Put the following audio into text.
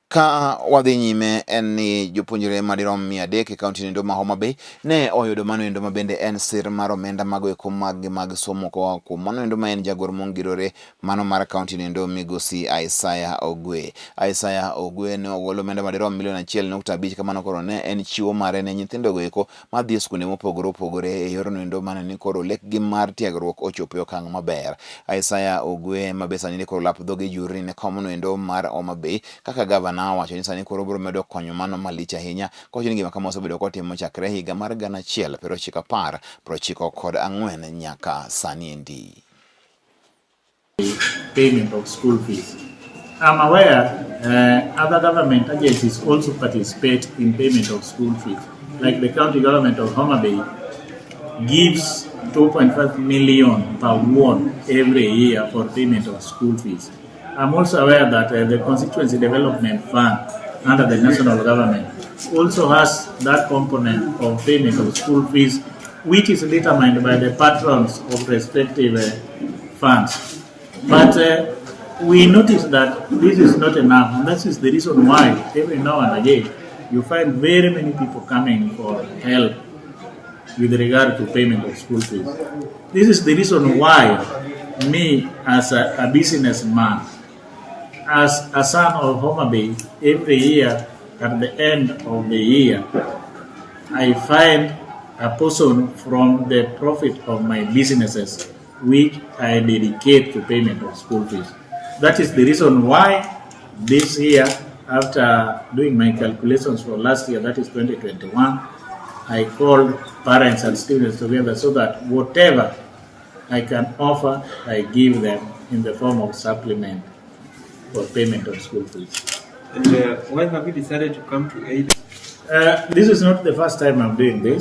Ka wadhi nyime en ni jopuonjre madirom 300 e kaunti endo ma Homa Bay ne oyudo mano endo ma bende en sir mar omenda mago eko mag somo koa kuom mano endo ma en jagoro mongirore mano mar kaunti endo migosi Isaiah Ogwe. Isaiah Ogwe ne ogolo omenda madirom $1.5 kamano koro ne en chiwo mare ne nyithindo go eko madhi e skunde mopogore opogore e yorno endo mane ni koro lekgi mar tiegruok ochopo e okang' maber. Isaiah Ogwe ma be sani ni koro lap dhoge juri ne komono endo mar Homa Bay kaka gavana wacho ni sani koro biro medo konyo mano malich ahinya kowacho ni gima kama osebedo kotimo chakre higa mar 1994 nyaka sani endi. Payment of school fees. I'm aware other government agencies also participate in payment of school fees. Like the county government of Homa Bay gives 2.5 million per ward every year for payment of school fees. I'm also aware that the Constituency Development Fund under the national government also has that component of payment of school fees, which is determined by the patrons of respective funds. But we notice that this is not enough, and that is the reason why every now and again you find very many people coming for help with regard to payment of school fees. This is the reason why me as a businessman, as a son of Homa Bay, every year at the end of the year, I find a portion from the profit of my businesses which I dedicate to payment of school fees. That is the reason why this year, after doing my calculations for last year, that is 2021, I called parents and students together so that whatever I can offer, I give them in the form of supplement for payment of school fees. And why have you decided to come to aid? This is not the first time I'm doing this.